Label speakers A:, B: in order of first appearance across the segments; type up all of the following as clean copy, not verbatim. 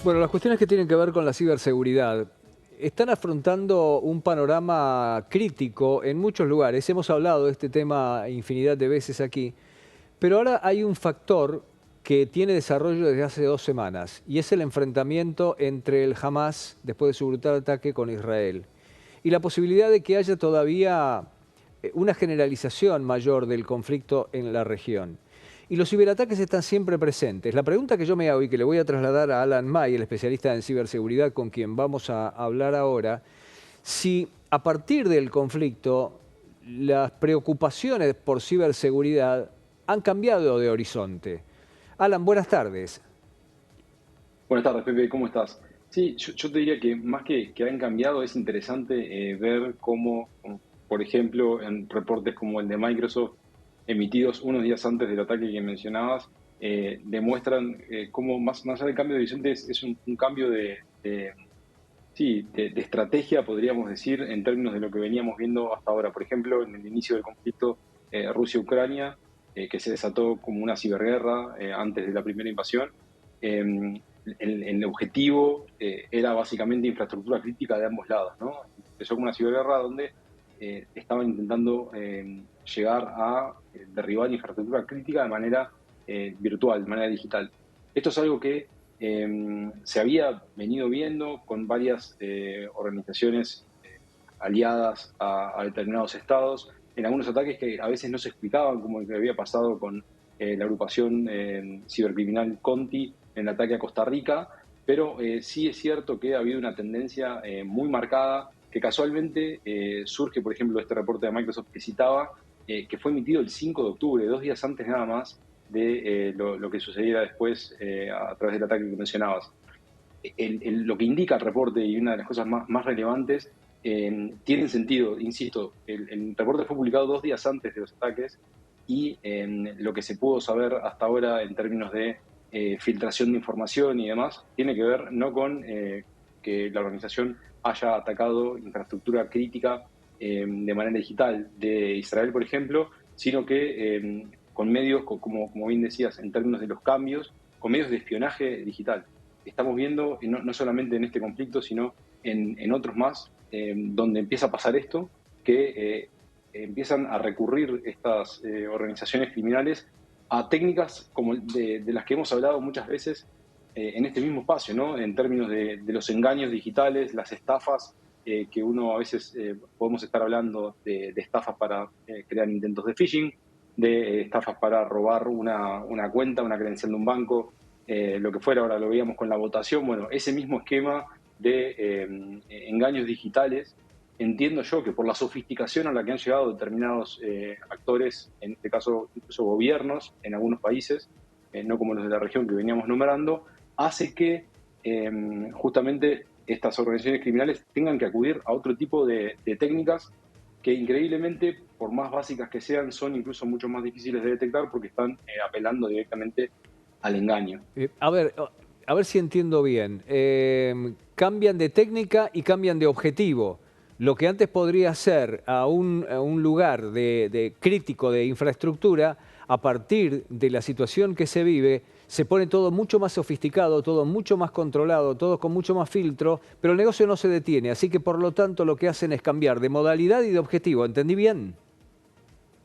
A: Bueno, las cuestiones que tienen que ver con la ciberseguridad están afrontando un panorama crítico en muchos lugares. Hemos hablado de este tema infinidad de veces aquí, pero ahora hay un factor que tiene desarrollo desde hace 2 semanas y es el enfrentamiento entre el Hamas después de su brutal ataque con Israel y la posibilidad de que haya todavía una generalización mayor del conflicto en la región. Y los ciberataques están siempre presentes. La pregunta que yo me hago y que le voy a trasladar a Alan May, el especialista en ciberseguridad con quien vamos a hablar ahora, si a partir del conflicto las preocupaciones por ciberseguridad han cambiado de horizonte. Alan, buenas tardes.
B: Buenas tardes, Pepe, ¿cómo estás? Sí, yo te diría que más que han cambiado, es interesante ver cómo, por ejemplo, en reportes como el de Microsoft, emitidos unos días antes del ataque que mencionabas, demuestran cómo más allá del cambio de horizonte es un cambio de estrategia, podríamos decir, en términos de lo que veníamos viendo hasta ahora. Por ejemplo, en el inicio del conflicto Rusia-Ucrania, que se desató como una ciberguerra antes de la primera invasión, el objetivo era básicamente infraestructura crítica de ambos lados, ¿no? Empezó como una ciberguerra donde estaban intentando llegar a derribar infraestructura crítica de manera virtual, de manera digital. Esto es algo que se había venido viendo con varias organizaciones aliadas a determinados estados, en algunos ataques que a veces no se explicaban, como el que había pasado con la agrupación cibercriminal Conti en el ataque a Costa Rica, pero sí es cierto que ha habido una tendencia muy marcada que casualmente surge, por ejemplo, de este reporte de Microsoft que citaba, que fue emitido el 5 de octubre, 2 días antes nada más de lo que sucediera después a través del ataque que mencionabas. Lo que indica el reporte y una de las cosas más relevantes tienen sentido, insisto, el reporte fue publicado 2 días antes de los ataques y lo que se pudo saber hasta ahora en términos de filtración de información y demás tiene que ver no con que la organización haya atacado infraestructura crítica de manera digital de Israel, por ejemplo, sino que con medios, como bien decías, en términos de los cambios, con medios de espionaje digital. Estamos viendo, no solamente en este conflicto, sino en otros más, donde empieza a pasar esto, que empiezan a recurrir estas organizaciones criminales a técnicas como de las que hemos hablado muchas veces en este mismo espacio, ¿no? En términos de los engaños digitales, las estafas, que uno a veces podemos estar hablando de estafas para crear intentos de phishing, de estafas para robar una cuenta, una credencial de un banco, lo que fuera, ahora lo veíamos con la votación. Bueno, ese mismo esquema de engaños digitales, entiendo yo que por la sofisticación a la que han llegado determinados actores, en este caso incluso gobiernos en algunos países, no como los de la región que veníamos nombrando, hace que justamente estas organizaciones criminales tengan que acudir a otro tipo de técnicas que increíblemente, por más básicas que sean, son incluso mucho más difíciles de detectar porque están apelando directamente al engaño.
A: A ver si entiendo bien. Cambian de técnica y cambian de objetivo. Lo que antes podría ser a un lugar de crítico de infraestructura, a partir de la situación que se vive, se pone todo mucho más sofisticado, todo mucho más controlado, todo con mucho más filtro, pero el negocio no se detiene. Así que por lo tanto lo que hacen es cambiar de modalidad y de objetivo. ¿Entendí bien?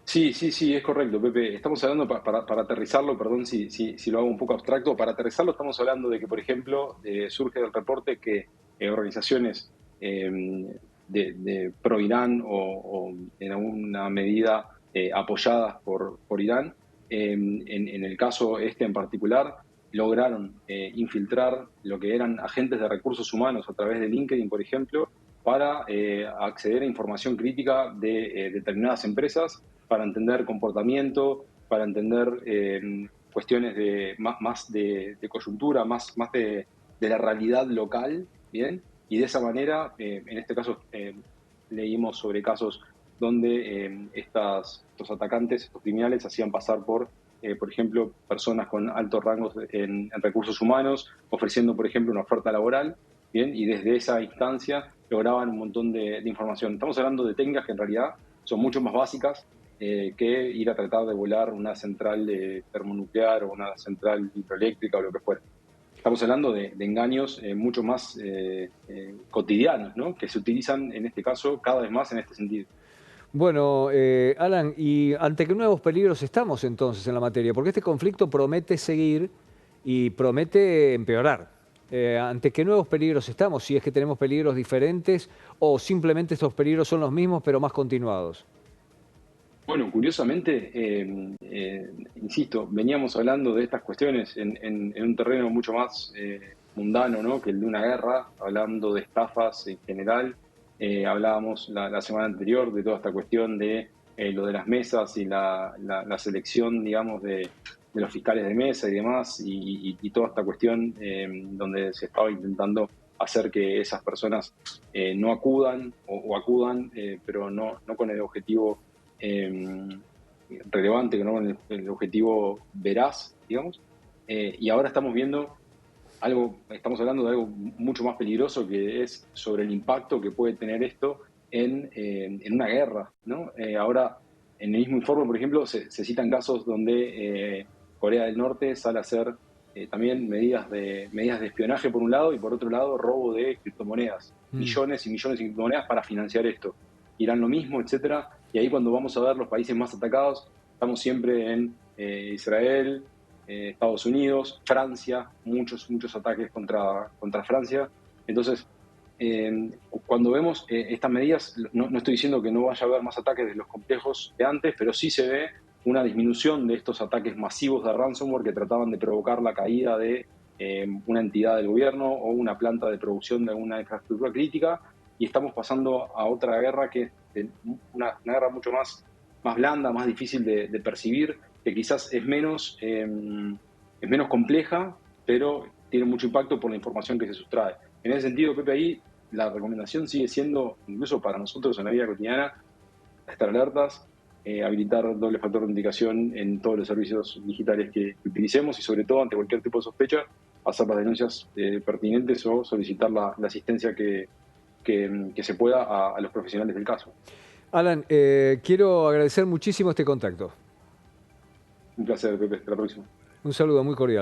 B: Sí, sí, sí, es correcto, Pepe. Estamos hablando, para aterrizarlo, perdón si lo hago un poco abstracto, para aterrizarlo estamos hablando de que, por ejemplo, surge del reporte que organizaciones eh, de pro-Irán o en alguna medida apoyadas por Irán, en el caso este en particular, lograron infiltrar lo que eran agentes de recursos humanos a través de LinkedIn, por ejemplo, para acceder a información crítica de determinadas empresas para entender comportamiento, para entender cuestiones más de coyuntura, más de la realidad local, ¿bien? Y de esa manera, en este caso, leímos sobre casos donde estos atacantes, estos criminales, hacían pasar por ejemplo, personas con altos rangos en recursos humanos, ofreciendo, por ejemplo, una oferta laboral, ¿bien? Y desde esa instancia lograban un montón de información. Estamos hablando de técnicas que en realidad son mucho más básicas que ir a tratar de volar una central termonuclear o una central hidroeléctrica o lo que fuera. estamos hablando de engaños mucho más cotidianos, ¿no? Que se utilizan en este caso cada vez más en este sentido.
A: Bueno, Alan, ¿y ante qué nuevos peligros estamos entonces en la materia? Porque este conflicto promete seguir y promete empeorar. ¿Ante qué nuevos peligros estamos? Si es que tenemos peligros diferentes o simplemente estos peligros son los mismos pero más continuados.
B: Bueno, curiosamente, insisto, veníamos hablando de estas cuestiones en un terreno mucho más mundano, ¿no? Que el de una guerra, hablando de estafas en general. Hablábamos la semana anterior de toda esta cuestión de lo de las mesas y la selección, digamos, de los fiscales de mesa y demás, y toda esta cuestión donde se estaba intentando hacer que esas personas no acudan o acudan, pero no con el objetivo eh, relevante, que no con el objetivo veraz, digamos. Y ahora estamos viendo algo, estamos hablando de algo mucho más peligroso, que es sobre el impacto que puede tener esto en una guerra, ¿no? Ahora, en el mismo informe, por ejemplo, se citan casos donde Corea del Norte sale a hacer también medidas de espionaje por un lado, y por otro lado robo de criptomonedas,
A: Mm.
B: millones y millones de criptomonedas para financiar esto. Irán lo mismo, etcétera. Y ahí, cuando vamos a ver los países más atacados, estamos siempre en Israel, Estados Unidos, Francia, muchos ataques contra Francia. Entonces, cuando vemos estas medidas, no estoy diciendo que no vaya a haber más ataques de los complejos de antes, pero sí se ve una disminución de estos ataques masivos de ransomware que trataban de provocar la caída de una entidad del gobierno o una planta de producción de alguna infraestructura crítica, y estamos pasando a otra guerra que es una guerra mucho más blanda, más difícil de percibir, que quizás es menos compleja, pero tiene mucho impacto por la información que se sustrae. En ese sentido, Pepe, ahí la recomendación sigue siendo, incluso para nosotros en la vida cotidiana, estar alertas, habilitar doble factor de autenticación en todos los servicios digitales que utilicemos, y sobre todo, ante cualquier tipo de sospecha, hacer las denuncias pertinentes o solicitar la asistencia que se pueda a los profesionales del caso.
A: Alan, quiero agradecer muchísimo este contacto.
B: Un placer, Pepe. Hasta la próxima.
A: Un saludo muy cordial.